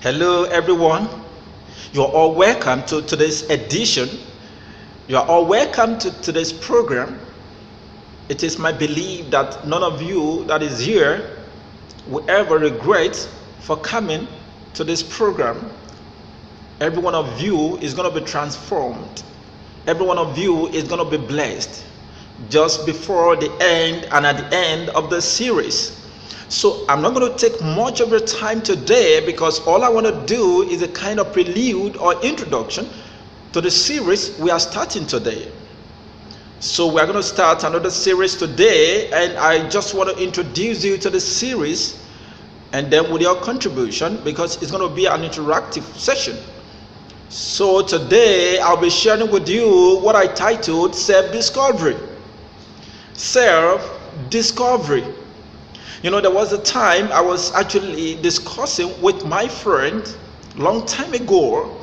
Hello, everyone. You're all welcome to today's edition. You are all welcome to today's program. It is my belief that none of you that is here will ever regret for coming to this program. Every one of you is going to be transformed. Every one of you is going to be blessed just before the end and at the end of the series. So I'm not going to take much of your time today because all I want to do is a kind of prelude or introduction to the series we are starting today. So we're going to start another series today, and I just want to introduce you to the series and then with your contribution, because it's going to be an interactive session. So today I'll be sharing with you what I titled Self-Discovery. Self-Discovery. You know, there was a time I was actually discussing with my friend long time ago,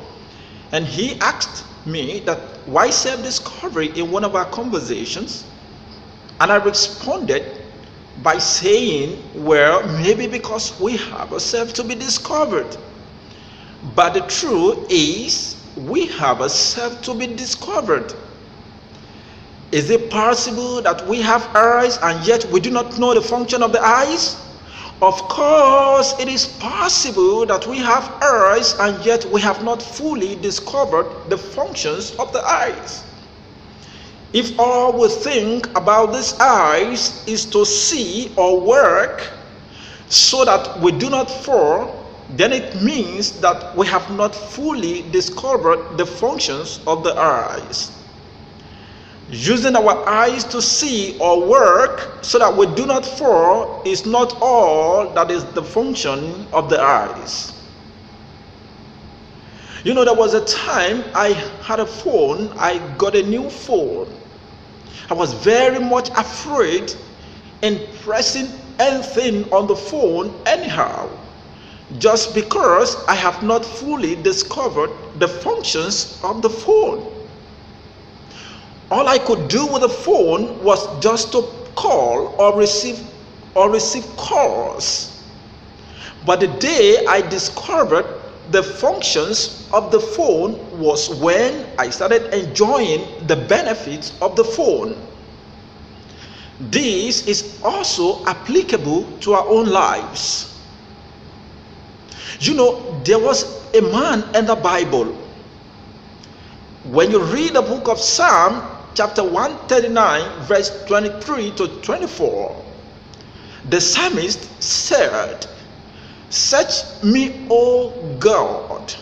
and he asked me that why self-discovery in one of our conversations, and I responded by saying, well, maybe because we have ourselves to be discovered. But the truth is, we have ourselves to be discovered. Is it possible that we have eyes and yet we do not know the function of the eyes? Of course, it is possible that we have eyes and yet we have not fully discovered the functions of the eyes. If all we think about these eyes is to see or work so that we do not fall, then it means that we have not fully discovered the functions of the eyes. Using our eyes to see or work so that we do not fall is not all that is the function of the eyes. You know, there was a time I had a phone. I got a new phone. I was very much afraid in pressing anything on the phone anyhow, just because I have not fully discovered the functions of the phone. All I could do with the phone was just to call or receive calls. But the day I discovered the functions of the phone was when I started enjoying the benefits of the phone. This is also applicable to our own lives. You know, there was a man in the Bible. When you read the book of Psalm, chapter 139, verse 23 to 24, the psalmist said, "Search me, O God.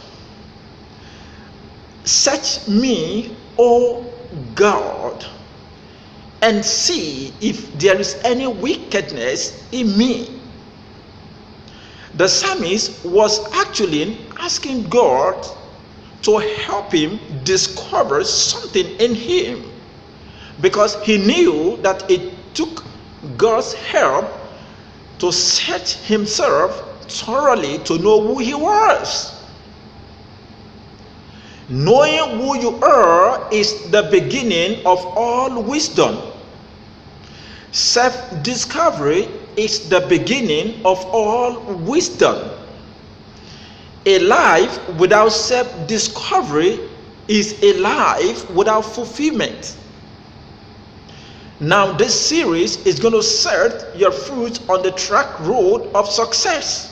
Search me, O God, and see if there is any wickedness in me." The psalmist was actually asking God to help him discover something in him, because he knew that it took God's help to search himself thoroughly to know who he was. Knowing who you are is the beginning of all wisdom. Self-discovery is the beginning of all wisdom. A life without self-discovery is a life without fulfillment. Now, this series is going to set your foot on the track road of success.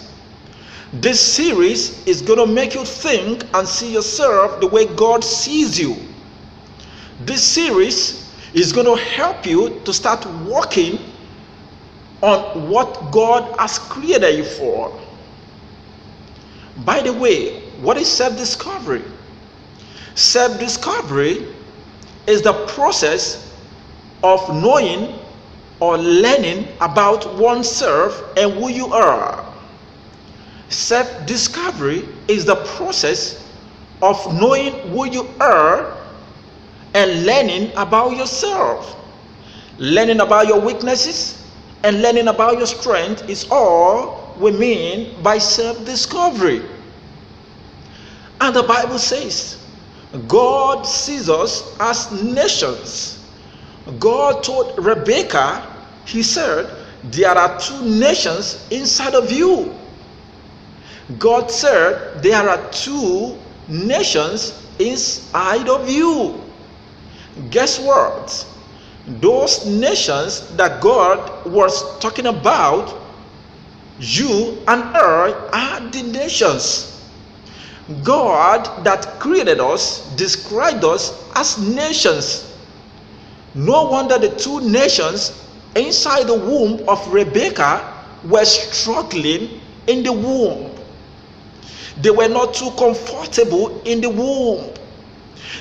This series is going to make you think and see yourself the way God sees you. This series is going to help you to start working on what God has created you for. By the way, what is self-discovery? Self-discovery is the process of knowing or learning about oneself and who you are. Self-discovery is the process of knowing who you are and learning about yourself. Learning about your weaknesses and learning about your strength is all we mean by self-discovery. And the Bible says God sees us as nations. God told Rebecca, he said, there are two nations inside of you. God said there are two nations inside of you. Guess what? Those nations that God was talking about, you and I, are the nations. God that created us described us as nations. No wonder the two nations inside the womb of Rebekah were struggling in the womb. They were not too comfortable in the womb.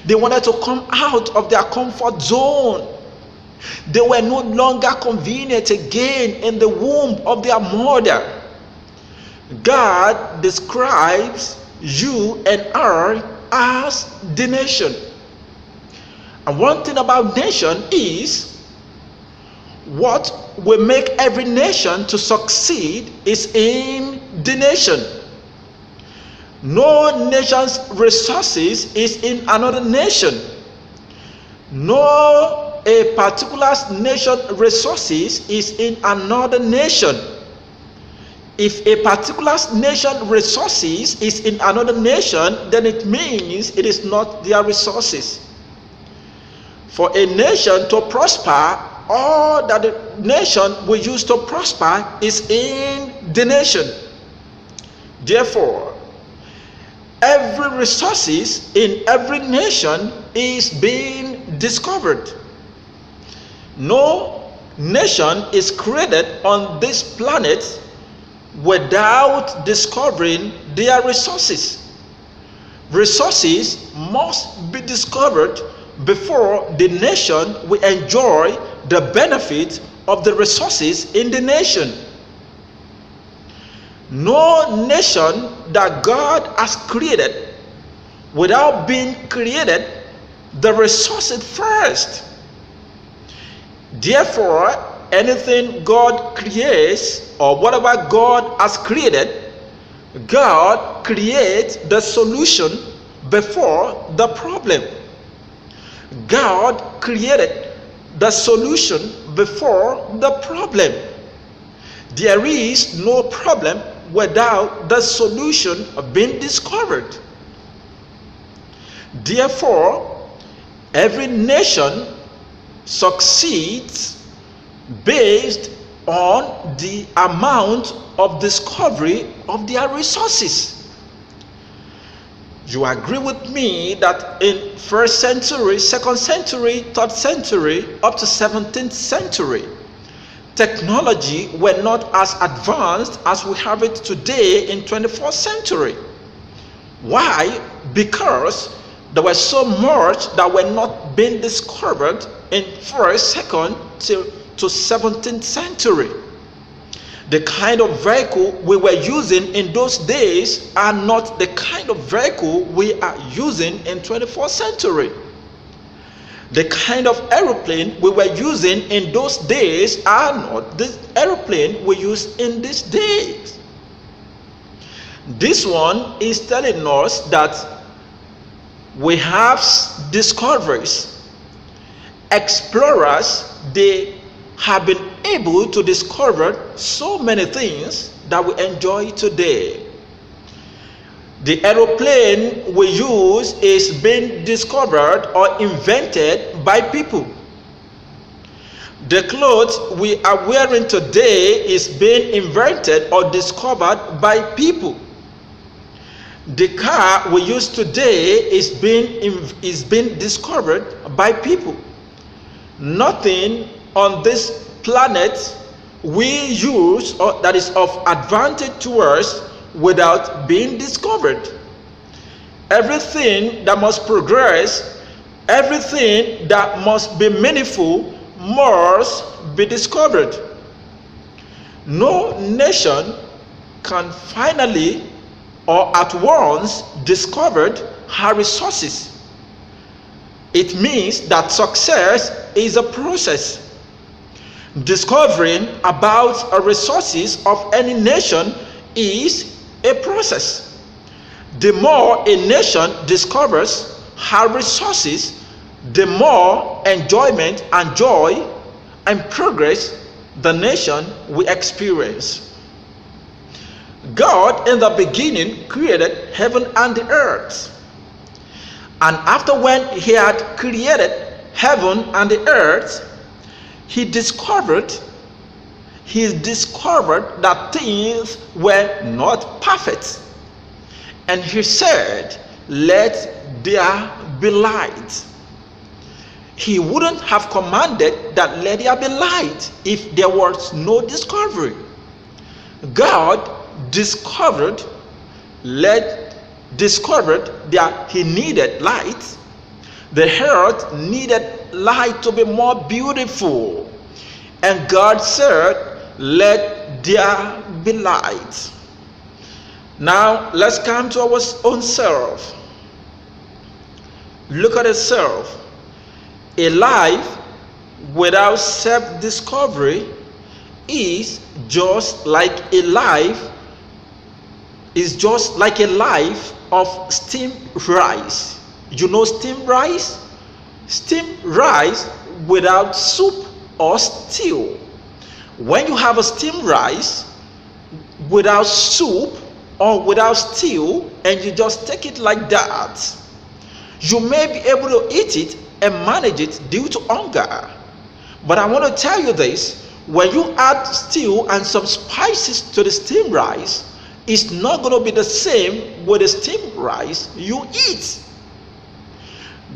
They wanted to come out of their comfort zone. They were no longer convenient again in the womb of their mother. God describes you and I as the nation. And one thing about nation is, what will make every nation to succeed is in the nation. No nation's resources is in another nation. No a particular nation resources is in another nation. If a particular nation resources is in another nation, then it means it is not their resources. For a nation to prosper, all that the nation will use to prosper is in the nation. Therefore, every resources in every nation is being discovered. No nation is created on this planet without discovering their resources. Resources must be discovered before the nation will enjoy the benefit of the resources in the nation. No nation that God has created without being created the resources first. Therefore, anything God creates or whatever God has created, God creates the solution before the problem. God created the solution before the problem. There is no problem without the solution being discovered. Therefore, every nation succeeds based on the amount of discovery of their resources. You agree with me that in 1st century, 2nd century, 3rd century, up to 17th century, technology were not as advanced as we have it today in 21st century. Why? Because there was so much that were not being discovered in 1st, 2nd to 17th century. The kind of vehicle we were using in those days are not the kind of vehicle we are using in 21st century. The kind of aeroplane we were using in those days are not the aeroplane we use in these days. This one is telling us that we have discoveries. Explorers, they have been able to discover so many things that we enjoy today. The aeroplane we use is being discovered or invented by people. The clothes we are wearing today is being invented or discovered by people. The car we use today is being discovered by people. Nothing on this planet we use or that is of advantage to us without being discovered. Everything that must progress, everything that must be meaningful must be discovered. No nation can finally or at once discovered her resources. It means that success is a process. Discovering about the resources of any nation is a process. The more a nation discovers her resources, the more enjoyment and joy and progress the nation will experience. God in the beginning created heaven and the earth. And after when he had created heaven and the earth, he discovered that things were not perfect. And he said, "Let there be light." He wouldn't have commanded that let there be light if there was no discovery. God discovered that he needed light. The earth needed light to be more beautiful. And God said, "Let there be light." Now let's come to our own self. Look at itself. A life without self-discovery is just like a life of steamed rice. You know steamed rice? Steamed rice without soup or stew. When you have a steamed rice without soup or without stew and you just take it like that, you may be able to eat it and manage it due to hunger. But I want to tell you this: when you add stew and some spices to the steamed rice, it's not going to be the same with the steamed rice you eat.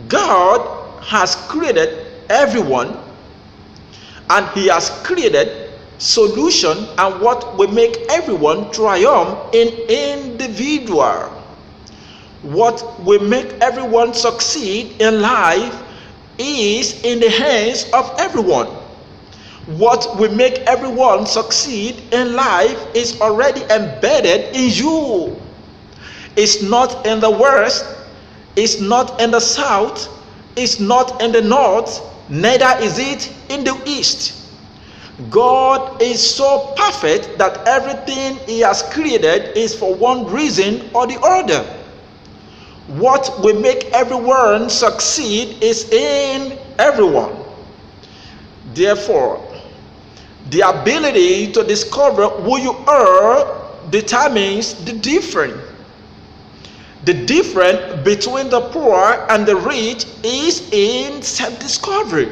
God has created everyone, and he has created solution and what will make everyone triumph in individual. What will make everyone succeed in life is in the hands of everyone. What will make everyone succeed in life is already embedded in you. It's not in the west, it's not in the south, it's not in the north, neither is it in the east. God is so perfect that everything he has created is for one reason or the other. What will make everyone succeed is in everyone. Therefore, the ability to discover who you are determines the difference. The difference between the poor and the rich is in self-discovery.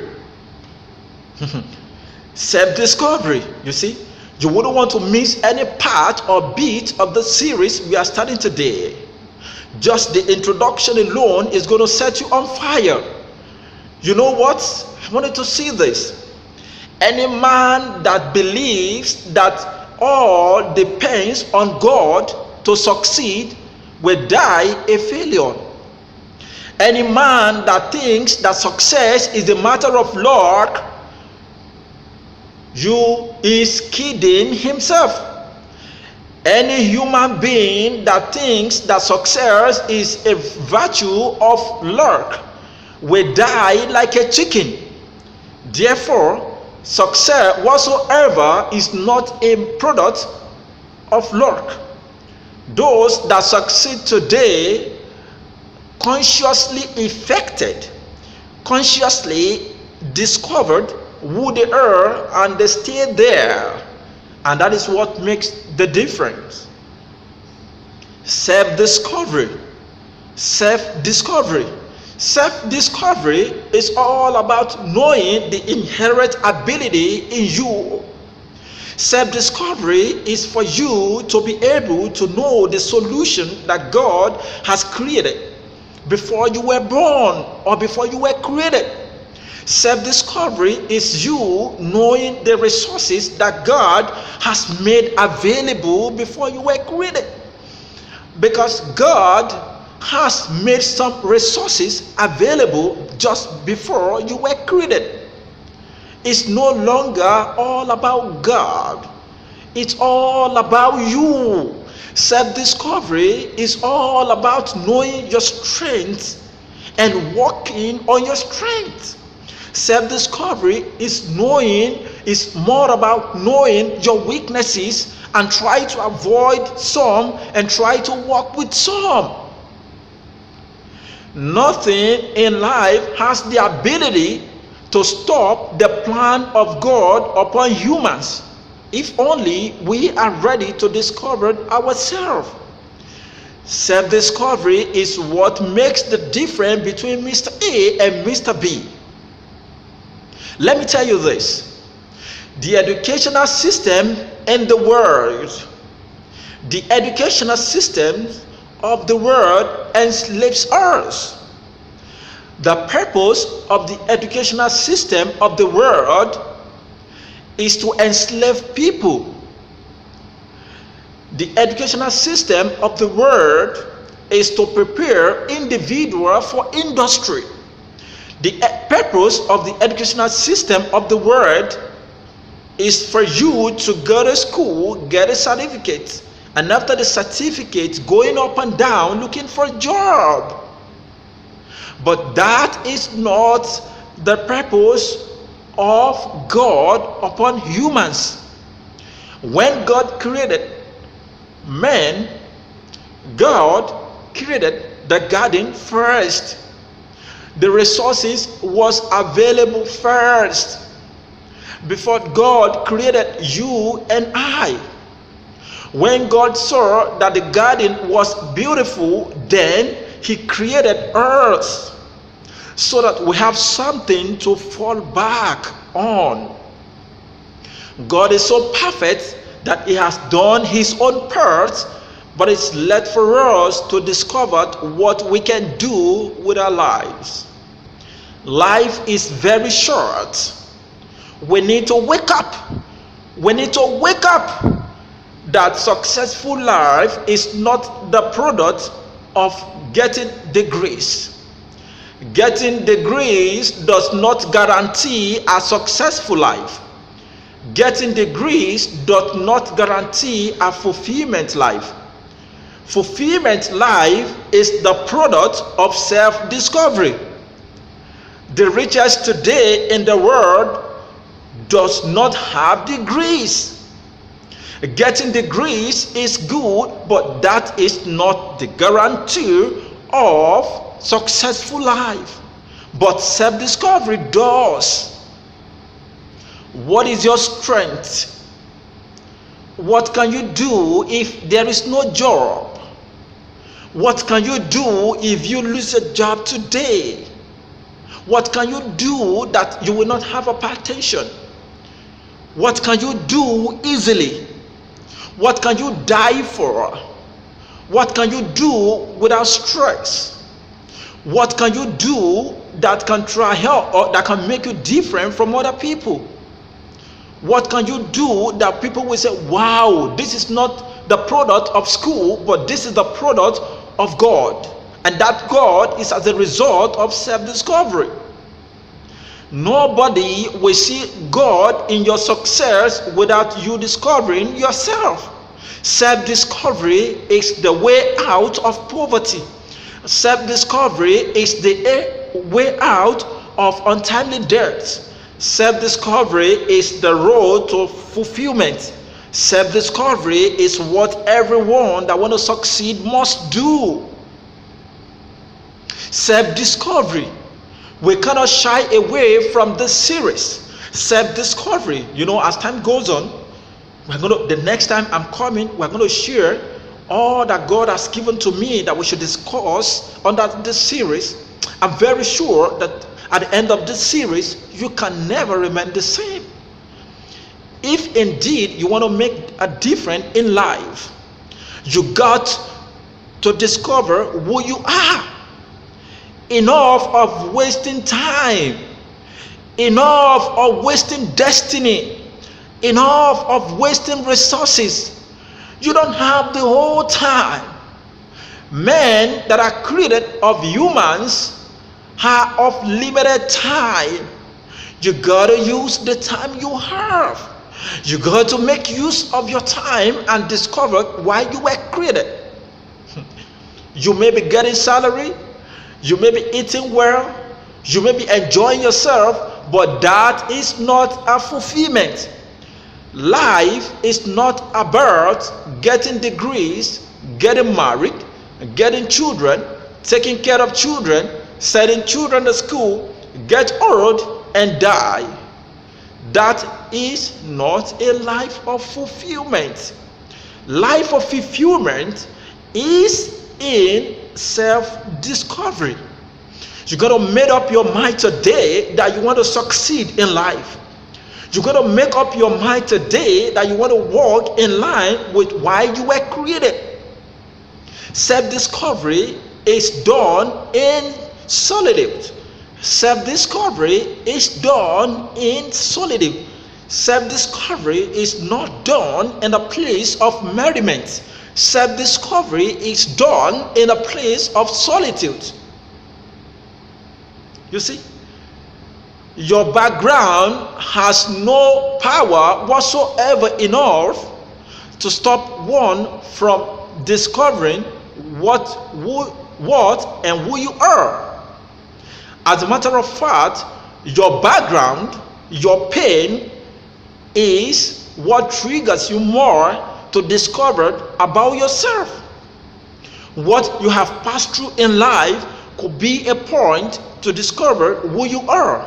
Self-discovery, you see. You wouldn't want to miss any part or bit of the series we are starting today. Just the introduction alone is going to set you on fire. You know what? I wanted to see this. Any man that believes that all depends on God to succeed will die a failure. Any man that thinks that success is a matter of luck, you is kidding himself. Any human being that thinks that success is a virtue of luck will die like a chicken. Therefore, success whatsoever is not a product of luck. Those that succeed today consciously effected, consciously discovered who they are, and they stay there. And that is what makes the difference. Self-discovery. Self-discovery. Self-discovery is all about knowing the inherent ability in you. Self-discovery is for you to be able to know the solution that God has created before you were born or before you were created. Self-discovery is you knowing the resources that God has made available before you were created. Because God has made some resources available just before you were created. It's no longer all about God. It's all about you. Self-discovery is all about knowing your strength and working on your strength. Self-discovery is more about knowing your weaknesses and try to avoid some and try to work with some. Nothing in life has the ability to stop the plan of God upon humans. if only we are ready to discover ourselves. Self-discovery is what makes the difference between Mr. A and Mr. B. Let me tell you this. The educational system in the world, the educational system of the world enslaves us. The purpose of the educational system of the world is to enslave people. The educational system of the world is to prepare individuals for industry. The purpose of the educational system of the world is for you to go to school, get a certificate, and after the certificate, going up and down looking for a job. But that is not the purpose of God upon humans. When God created man, God created the garden first. The resources was available first before God created you and I. When God saw that the garden was beautiful, then he created earth so that we have something to fall back on. God is so perfect that he has done his own part, but it's left for us to discover what we can do with our lives. Life is very short. We need to wake up. We need to wake up that successful life is not the product of getting degrees. Getting degrees does not guarantee a successful life. Getting degrees does not guarantee a fulfillment life. Fulfillment life is the product of self-discovery. The richest today in the world does not have degrees. Getting degrees is good, but that is not the guarantee of successful life. But self-discovery does. What is your strength? What can you do if there is no job? What can you do if you lose a job today? What can you do that you will not have hypertension? What can you do easily? What can you die for? What can you do without stress? What can you do that can try help or that can make you different from other people? What can you do that people will say, wow, this is not the product of school, but this is the product of God. And that God is as a result of self-discovery. Nobody will see God in your success without you discovering yourself. Self-discovery is the way out of poverty. Self-discovery is the way out of untimely death. Self-discovery is the road to fulfillment. Self-discovery is what everyone that wants to succeed must do. Self-discovery. We cannot shy away from this series. Self-discovery. You know, as time goes on, the next time I'm coming, we're going to share all that God has given to me that we should discuss under this series. I'm very sure that at the end of this series, you can never remain the same. If indeed you want to make a difference in life, you got to discover who you are. Enough of wasting time. Enough of wasting destiny. Enough of wasting resources. You don't have the whole time. Men that are created of humans are of limited time. You gotta use the time you have. You got to make use of your time and discover why you were created. You may be getting salary, you may be eating well, you may be enjoying yourself, but that is not a fulfillment. Life is not about getting degrees, getting married, getting children, taking care of children, sending children to school, get old and die. that is not a life of fulfillment. Life of fulfillment is in self-discovery. You got to make up your mind today that you want to succeed in life. You got to make up your mind today that you want to walk in line with why you were created. Self-discovery is done in solitude. Self-discovery is done in solitude. Self-discovery is not done in a place of merriment. Self-discovery is done in a place of solitude. You see, your background has no power whatsoever enough to stop one from discovering what and who you are. As a matter of fact, your background, your pain is what triggers you more to discover about yourself. What you have passed through in life could be a point to discover who you are.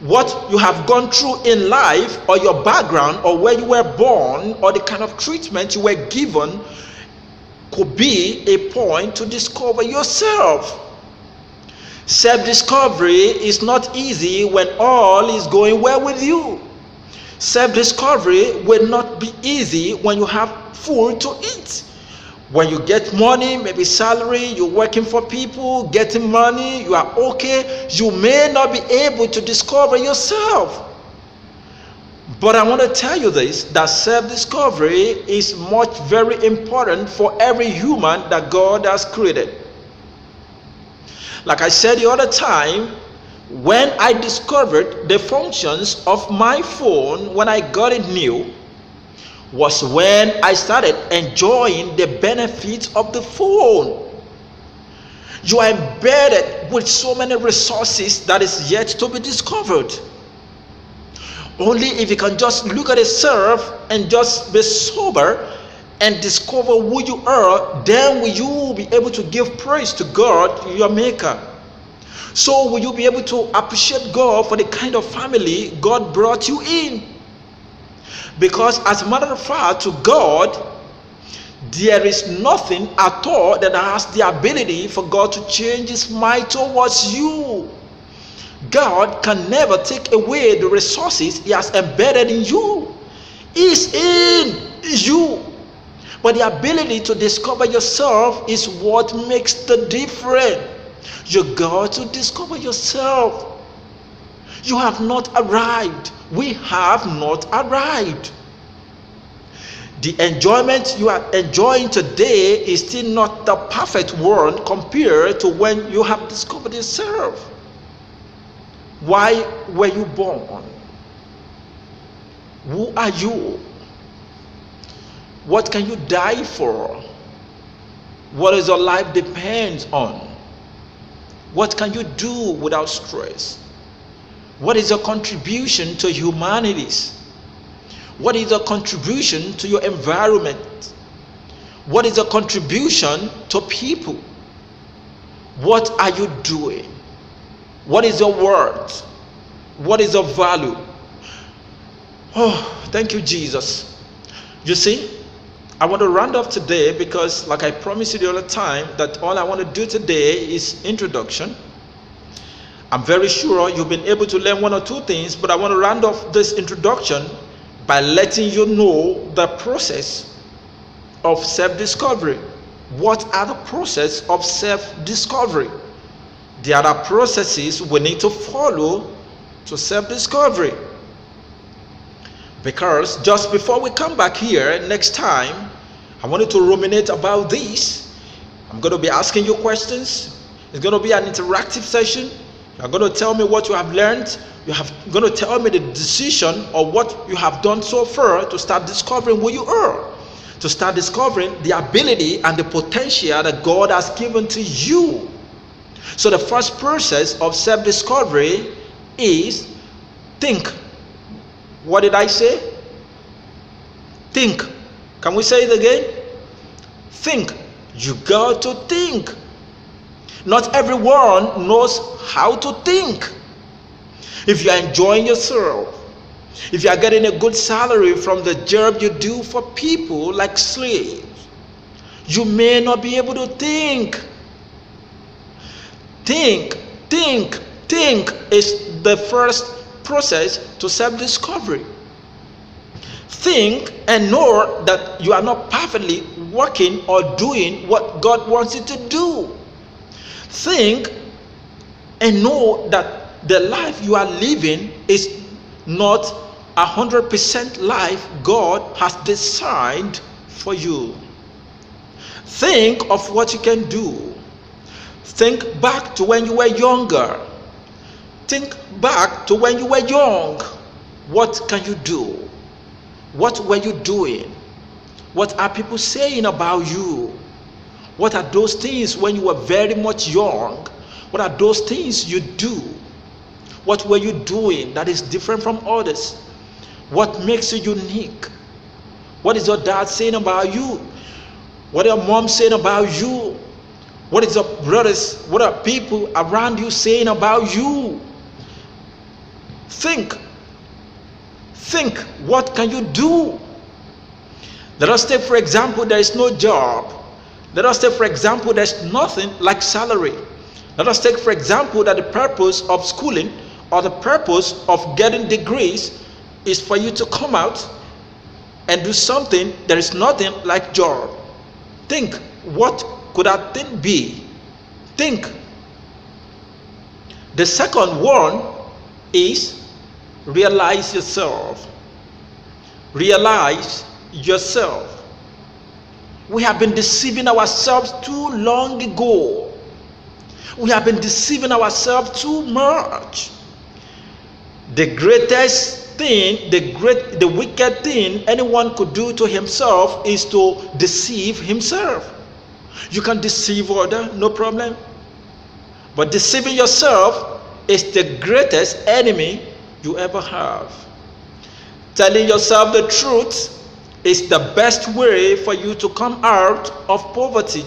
What you have gone through in life, or your background, or where you were born, or the kind of treatment you were given could be a point to discover yourself. Self-discovery is not easy when all is going well with you. Self-discovery will not be easy when you have food to eat. When you get money, maybe salary, you're working for people, getting money, you are okay, you may not be able to discover yourself. But I want to tell you this, that self-discovery is very important for every human that God has created. Like I said the other time, when I discovered the functions of my phone when I got it new, was when I started enjoying the benefits of the phone. You are embedded with so many resources that is yet to be discovered. Only if you can just look at yourself and just be sober and discover who you are, then will you be able to give praise to God, your maker. So will you be able to appreciate God for the kind of family God brought you in. Because as a matter of fact, to God, there is nothing at all that has the ability for God to change his mind towards you. God can never take away the resources he has embedded in you. It's in you. But the ability to discover yourself is what makes the difference. You got to discover yourself. You have not arrived. We have not arrived. The enjoyment you are enjoying today is still not the perfect one compared to when you have discovered yourself. Why were you born? Who are you? What can you die for? What is your life depends on? What can you do without stress? What is your contribution to humanities? What is your contribution to your environment? What is your contribution to people? What are you doing? What is your worth? What is your value? Oh, thank you, Jesus. You see, I want to round off today because, like I promised you the other time, that all I want to do today is introduction. I'm very sure you've been able to learn one or two things, but I want to round off this introduction by letting you know the process of self-discovery. What are the process of self-discovery? There are processes we need to follow to self-discovery. Because just before we come back here next time, I wanted to ruminate about this. I'm going to be asking you questions. It's going to be an interactive session. You're going to tell me what you have learned. You're going to tell me the decision or what you have done so far to start discovering who you are. To start discovering the ability and the potential that God has given to you. So the first process of self-discovery is think. What did I say? Think. Can we say it again? Think. You got to think. Not everyone knows how to think. If you are enjoying yourself, If you are getting a good salary from the job you do for people like slaves, you may not be able to think. Think is the first process to self-discovery. Think and know that you are not perfectly working or doing what God wants you to do. Think and know that the life you are living is not 100% life God has designed for you. Think of what you can do. Think back to when you were younger. Think back to when you were young. What can you do? What were you doing? What are people saying about you? What are those things when you were very much young? What are those things you do? What were you doing that is different from others? What makes you unique? What is your dad saying about you? What are your mom saying about you? What is your brothers, what are people around you saying about you? Think, what can you do? Let us take, for example, there is no job. Let us take, for example, there's nothing like salary. Let us take, for example, that the purpose of schooling or the purpose of getting degrees is for you to come out and do something. There is nothing like job. Think, what could that thing be? Think. The second one is realize yourself. Realize yourself. We have been deceiving ourselves too long ago. We have been deceiving ourselves too much. The greatest thing, the wicked thing anyone could do to himself is to deceive himself. You can deceive others, no problem. But deceiving yourself is the greatest enemy you ever have. Telling yourself the truth is the best way for you to come out of poverty.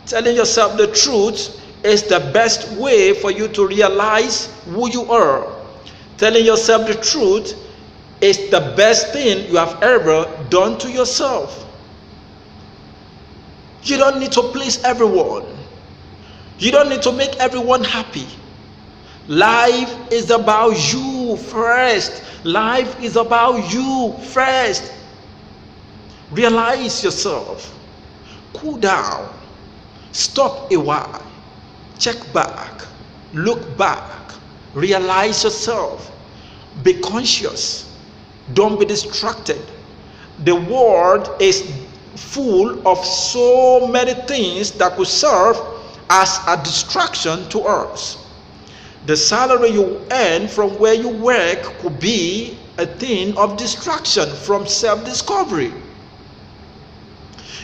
Telling yourself the truth is the best way for you to realize who you are. Telling yourself the truth is the best thing you have ever done to yourself. You don't need to please everyone. You don't need to make everyone happy. Life is about you first. Life is about you first. Realize yourself. Cool down. Stop a while. Check back. Look back. Realize yourself. Be conscious. Don't be distracted. The world is full of so many things that could serve as a distraction to us. The salary you earn from where you work could be a thing of distraction from self-discovery.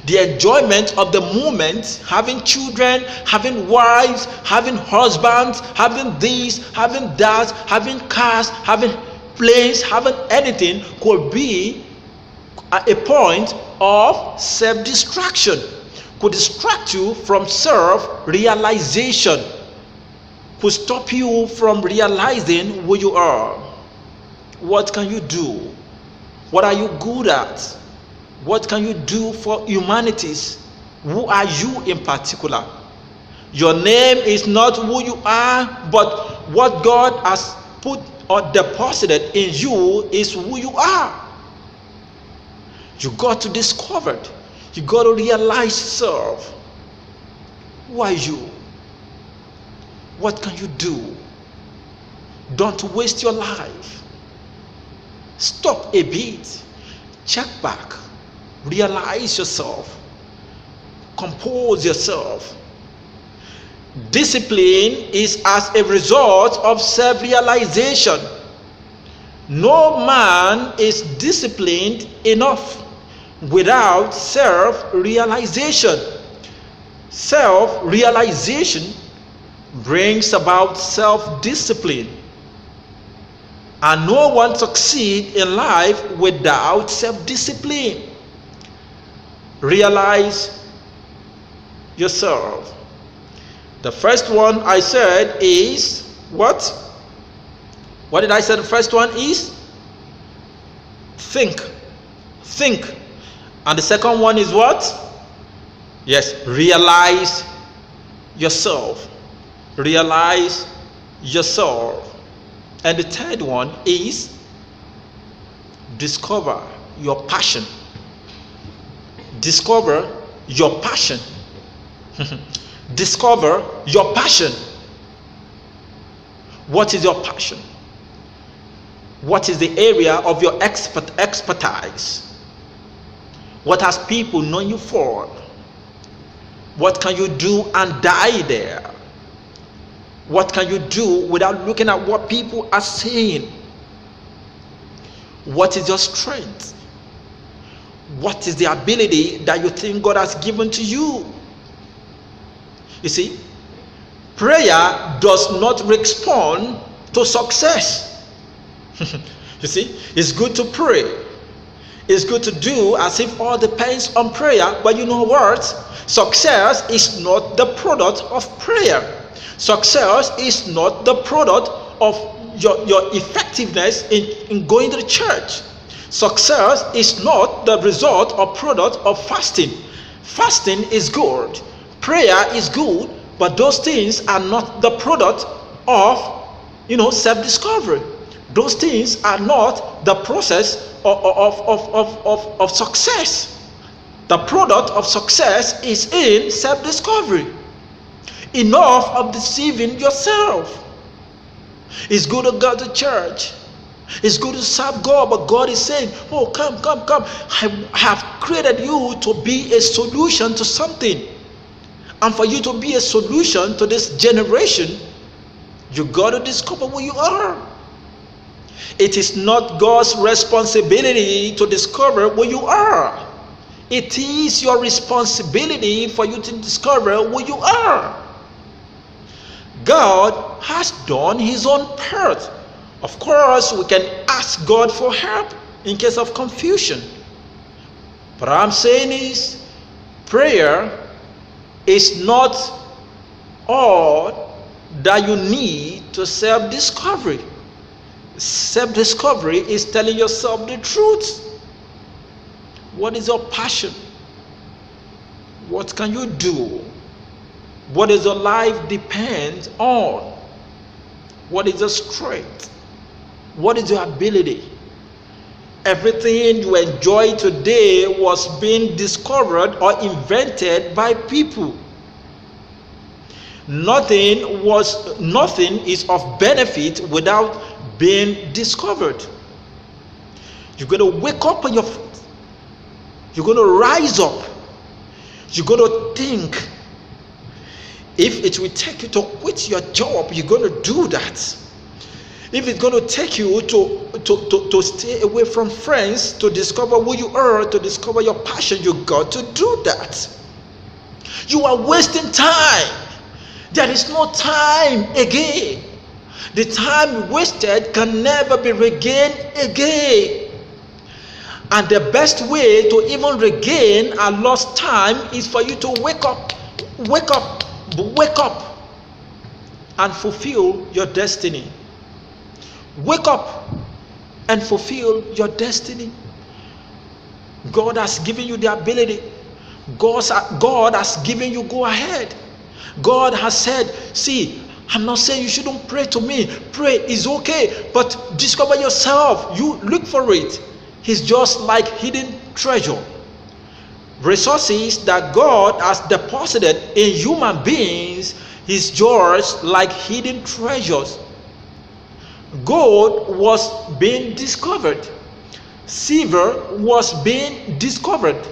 The enjoyment of the moment, having children, having wives, having husbands, having this, having that, having cars, having planes, having anything could be a point of self-distraction. Could distract you from self-realization. Could stop you from realizing who you are. What can you do? What are you good at? What can you do for humanities? Who are you in particular? Your name is not who you are, but what God has put or deposited in you is who you are. You got to discover it. You got to realize yourself. Who are you? What can you do? Don't waste your life. Stop a bit. Check back. Realize yourself. Compose yourself. Discipline is as a result of self-realization. No man is disciplined enough without self-realization. Self-realization brings about self-discipline. And no one succeeds in life without self-discipline. Realize yourself. The first one I said is what? What did I say the first one is? Think. Think. And the second one is what? Yes, realize yourself. Realize yourself. And the third one is discover your passion. Discover your passion. Discover your passion. What is your passion? What is the area of your expertise? What has people known you for? What can you do and die there? What can you do without looking at what people are saying? What is your strength? What is the ability that you think God has given to you? You see, prayer does not respond to success. You see, it's good to pray. It's good to do as if all depends on prayer, but you know what? Success is not the product of prayer. Success is not the product of your effectiveness in going to the church. Success is not the result or product of fasting. Fasting is good. Prayer is good, but those things are not the product of self-discovery. Those things are not the process of success. The product of success is in self-discovery. Enough of deceiving yourself. It's good to go to church. It's good to serve God, but God is saying, oh, come. I have created you to be a solution to something. And for you to be a solution to this generation, you got to discover who you are. It is not God's responsibility to discover who you are. It is your responsibility for you to discover who you are. God has done his own part. Of course, we can ask God for help in case of confusion. But I'm saying is, prayer is not all that you need to self-discovery. Self-discovery is telling yourself the truth. What is your passion? What can you do? What does your life depend on? What is your strength? What is your ability? Everything you enjoy today was being discovered or invented by people. Nothing is of benefit without being discovered. You're going to wake up on your feet. You're going to rise up. You're going to think. If it will take you to quit your job, you're going to do that. If it's going to take you to stay away from friends, to discover who you are, to discover your passion, you got to do that. You are wasting time. There is no time again. The time wasted can never be regained again. And the best way to even regain a lost time is for you to wake up and fulfill your destiny. Wake up and fulfill your destiny. God has given you the ability. God has given you go ahead. God has said, see, I'm not saying you shouldn't pray to me. Pray is okay, but discover yourself. You look for it. It's just like hidden treasure. Resources that God has deposited in human beings is just like hidden treasures. Gold was being discovered. Silver was being discovered.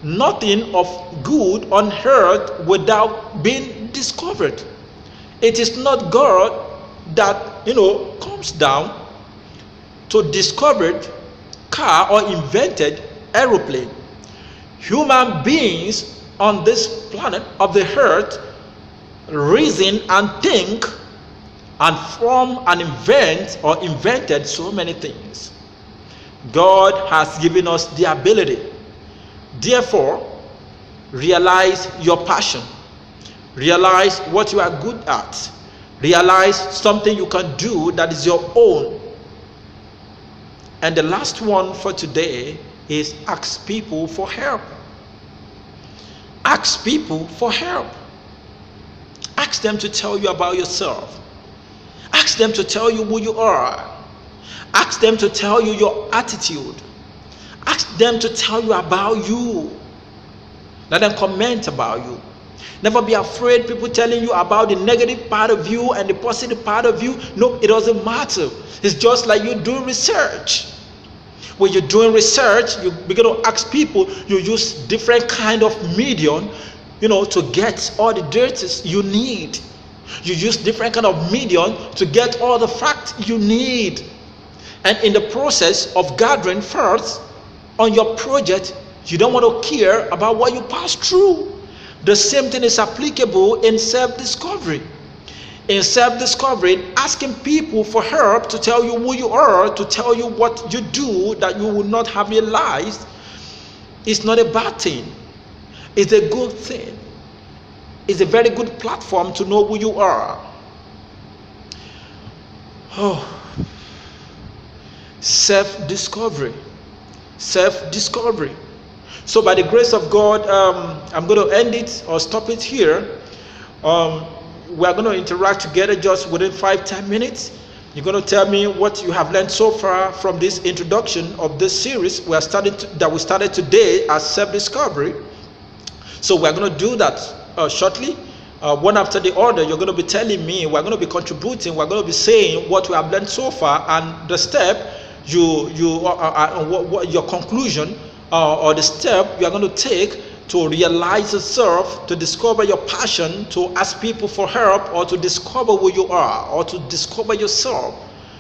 Nothing of good on earth without being discovered. It is not God that comes down to discover car or invented aeroplane. Human beings on this planet of the earth reason and think and form and invent or invented so many things. God has given us the ability. Therefore, realize your passion. Realize what you are good at. Realize something you can do that is your own. And the last one for today is ask people for help. Ask people for help. Ask them to tell you about yourself. Ask them to tell you who you are. Ask them to tell you your attitude. Ask them to tell you about you. Let them comment about you. Never be afraid people telling you about the negative part of you and the positive part of you. No, it doesn't matter. It's just like you do research. When you're doing research, you begin to ask people, you use different kind of medium, to get all the data you need. You use different kind of medium to get all the facts you need. And in the process of gathering first on your project, you don't want to care about what you pass through. The same thing is applicable in self-discovery. In self-discovery, asking people for help to tell you who you are, to tell you what you do that you would not have realized, is not a bad thing. It's a good thing. It's a very good platform to know who you are. Self-discovery. Self-discovery. So by the grace of God, I'm going to end it or stop it here. We are going to interact together just within 5-10 minutes. You're going to tell me what you have learned so far from this introduction of this series we started today as self-discovery. So we're going to do that shortly. One after the other, you're going to be telling me, we're going to be contributing, we're going to be saying what we have learned so far and the step your conclusion or the step you are going to take to realize yourself, to discover your passion, to ask people for help, or to discover who you are, or to discover yourself,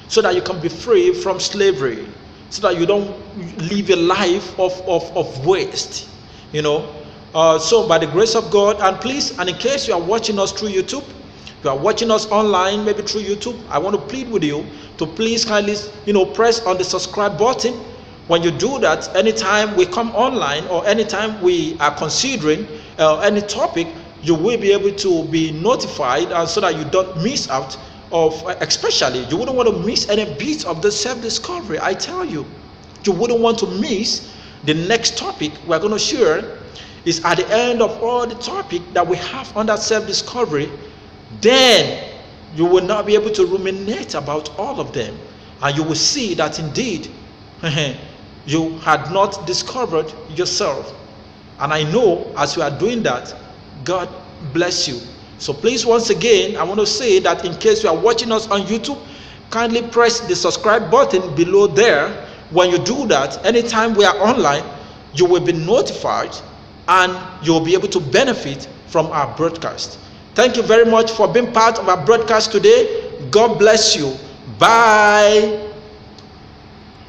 so that you can be free from slavery, so that you don't live a life of waste, So by the grace of God, and in case you are watching us through YouTube, you are watching us online, maybe through YouTube, I want to plead with you to please kindly, press on the subscribe button. When you do that, anytime we come online or anytime we are considering any topic, you will be able to be notified, so that you don't miss out of, especially, you wouldn't want to miss any bit of the self-discovery. I tell you, you wouldn't want to miss the next topic we're going to share. Is at the end of all the topic that we have under self-discovery. Then you will not be able to ruminate about all of them, and you will see that indeed you had not discovered yourself. And I know as you are doing that, God bless you. So please, once again, I want to say that in case you are watching us on YouTube, kindly press the subscribe button below there. When you do that, anytime we are online, you will be notified and you will be able to benefit from our broadcast. Thank you very much for being part of our broadcast today. God bless you. Bye.